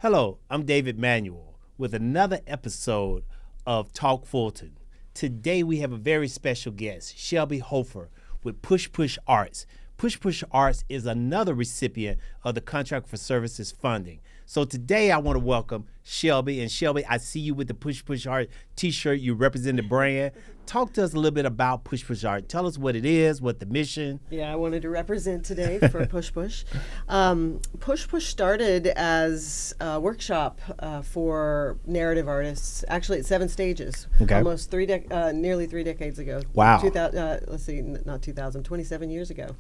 Hello, I'm David Manuel with another episode of Talk Fulton. Today we have a very special guest, Shelby Hofer with PushPush Arts. PushPush Arts is another recipient of the Contract for Services funding. So today I want to welcome Shelby. And Shelby, I see you with the PushPush Art t-shirt. You represent the brand. Talk to us a little bit about PushPush Art. Tell us what it is, what the mission. Yeah, I wanted to represent today for PushPush. PushPush started as a workshop for narrative artists, actually at 7 stages, almost nearly 3 decades ago. Wow. 27 years ago.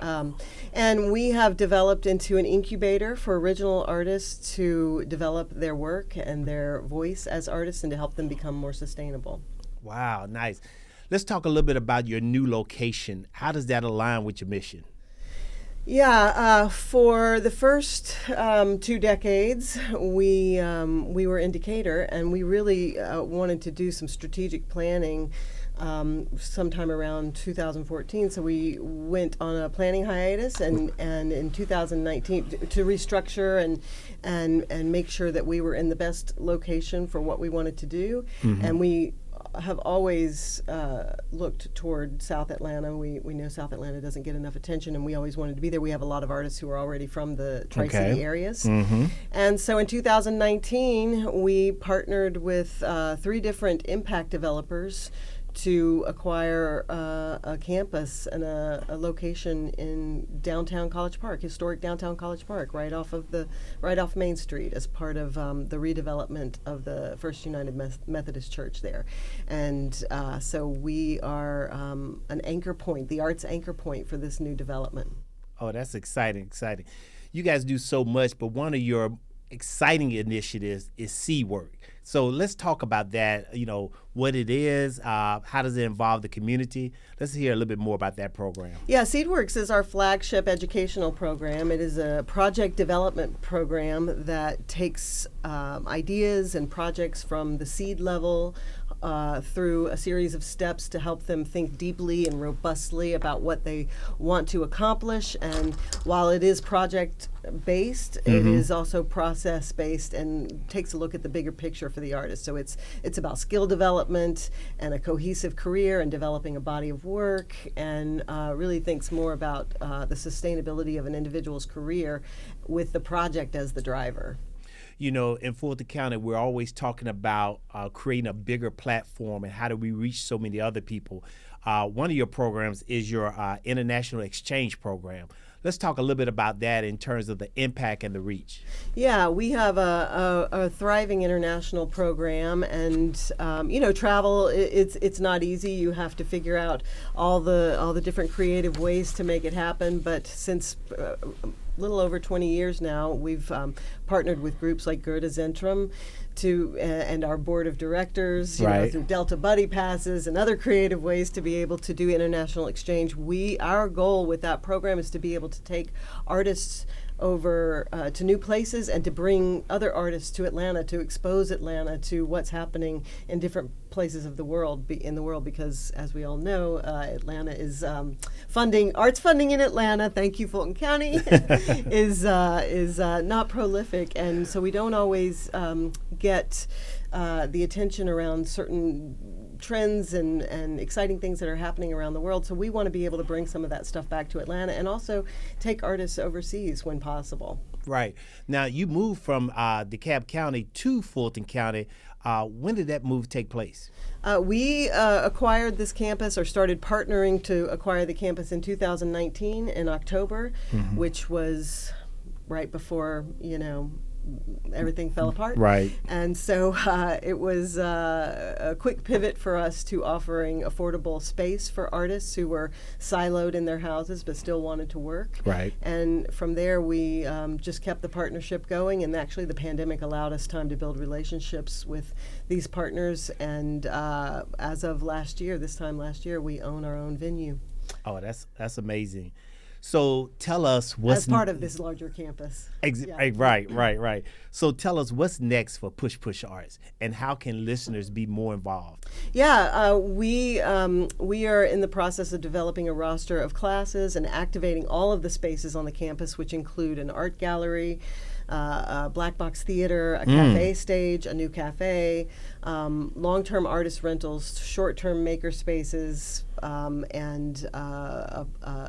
And we have developed into an incubator for original artists to develop their work and their voice as artists and to help them become more sustainable. Wow, nice. Let's talk a little bit about your new location. How does that align with your mission? Yeah, for the first 2 decades, we were in Decatur, and we really wanted to do some strategic planning sometime around 2014. So we went on a planning hiatus, and in 2019 to restructure and make sure that we were in the best location for what we wanted to do. Mm-hmm. And we have always looked toward South Atlanta. We know South Atlanta doesn't get enough attention, and we always wanted to be there. We have a lot of artists who are already from the Tri-City areas. Mm-hmm. And so in 2019, we partnered with 3 different impact developers to acquire a campus and a location in downtown College Park, historic downtown College Park, right off Main Street, as part of the redevelopment of the First United Methodist Church there. And so we are an anchor point, the arts anchor point for this new development. Oh, that's exciting. You guys do so much, but one of your exciting initiatives is Seed Work. So let's talk about that, what it is, how does it involve the community? Let's hear a little bit more about that program. Yeah, SeedWorks is our flagship educational program. It is a project development program that takes ideas and projects from the seed level through a series of steps to help them think deeply and robustly about what they want to accomplish. And while it is project-based, mm-hmm. it is also process-based and takes a look at the bigger picture for the artist. So it's about skill development and a cohesive career and developing a body of work, and really thinks more about the sustainability of an individual's career with the project as the driver. In Fulton County, we're always talking about creating a bigger platform and how do we reach so many other people. One of your programs is your international exchange program. Let's talk a little bit about that in terms of the impact and the reach. Yeah, we have a thriving international program, and travel, it's not easy. You have to figure out all the different creative ways to make it happen. But since little over 20 years now, we've partnered with groups like Goethe Zentrum and our board of directors, through Delta Buddy Passes and other creative ways to be able to do international exchange. Our goal with that program is to be able to take artists over to new places and to bring other artists to Atlanta, to expose Atlanta to what's happening in different places of the world, because as we all know, Atlanta is arts funding in Atlanta, thank you Fulton County, is not prolific, and so we don't always get the attention around certain trends and exciting things that are happening around the world. So we want to be able to bring some of that stuff back to Atlanta and also take artists overseas when possible. Right. Now, you moved from DeKalb County to Fulton County. When did that move take place? We acquired this campus, or started partnering to acquire the campus in 2019 in October, mm-hmm. which was right before, everything fell apart. Right. And so it was a quick pivot for us to offering affordable space for artists who were siloed in their houses but still wanted to work. Right. And from there, we just kept the partnership going. And actually, the pandemic allowed us time to build relationships with these partners. And as of this time last year, we own our own venue. Oh, that's amazing. So tell us what's as part of this larger campus. Right. So tell us what's next for PushPush Arts, and how can listeners be more involved? Yeah, we are in the process of developing a roster of classes and activating all of the spaces on the campus, which include an art gallery, a black box theater, a cafe stage, a new cafe, long-term artist rentals, short-term maker spaces, and a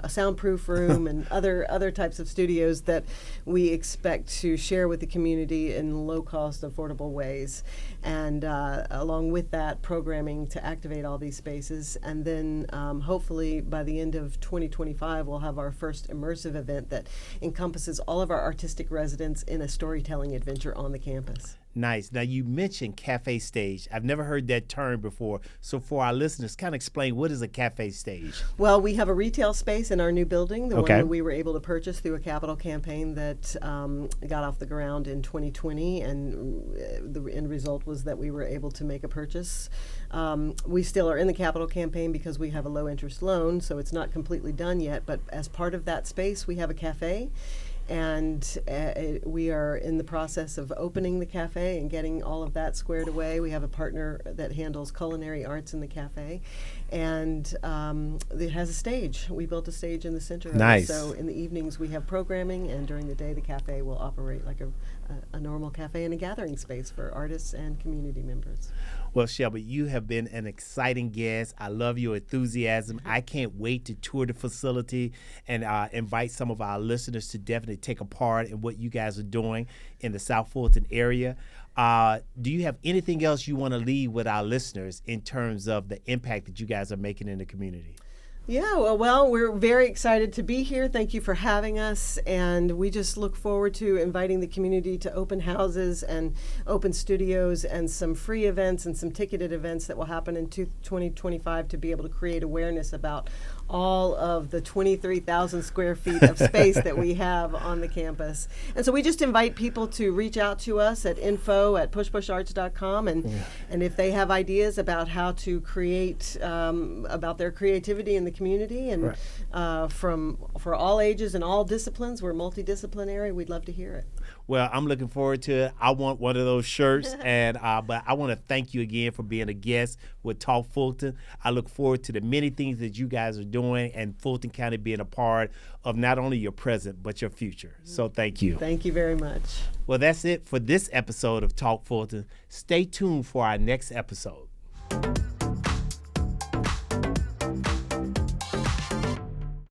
soundproof room and other types of studios that we expect to share with the community in low-cost, affordable ways. And along with that, programming to activate all these spaces. And then hopefully by the end of 2025, we'll have our first immersive event that encompasses all of our artistic residents in a storytelling adventure on the campus. Nice. Now, you mentioned cafe stage. I've never heard that term before. So for our listeners, kind of explain, what is a cafe stage? Well, we have a retail space in our new building, the Okay. one that we were able to purchase through a capital campaign that got off the ground in 2020, and the end result was that we were able to make a purchase. We still are in the capital campaign because we have a low interest loan, so it's not completely done yet, but as part of that space, we have a cafe. And we are in the process of opening the cafe and getting all of that squared away. We have a partner that handles culinary arts in the cafe, and it has a stage. We built a stage in the center Nice. of it. So in the evenings we have programming, and during the day the cafe will operate like a normal cafe and a gathering space for artists and community members. Well, Shelby, you have been an exciting guest. I love your enthusiasm. I can't wait to tour the facility and invite some of our listeners to definitely take a part in what you guys are doing in the South Fulton area. Do you have anything else you want to leave with our listeners in terms of the impact that you guys are making in the community? Yeah, well, we're very excited to be here. Thank you for having us, and we just look forward to inviting the community to open houses and open studios and some free events and some ticketed events that will happen in 2025 to be able to create awareness about all of the 23,000 square feet of space that we have on the campus. And so we just invite people to reach out to us at info@pushpusharts.com, and if they have ideas about how to create, about their creativity in the community, and Right. for all ages and all disciplines, we're multidisciplinary, we'd love to hear it. Well, I'm looking forward to it. I want one of those shirts, and but I want to thank you again for being a guest with Talk Fulton. I look forward to the many things that you guys are doing, and Fulton County being a part of not only your present but your future. So thank you. Thank you very much. Well, that's it for this episode of Talk Fulton. Stay tuned for our next episode.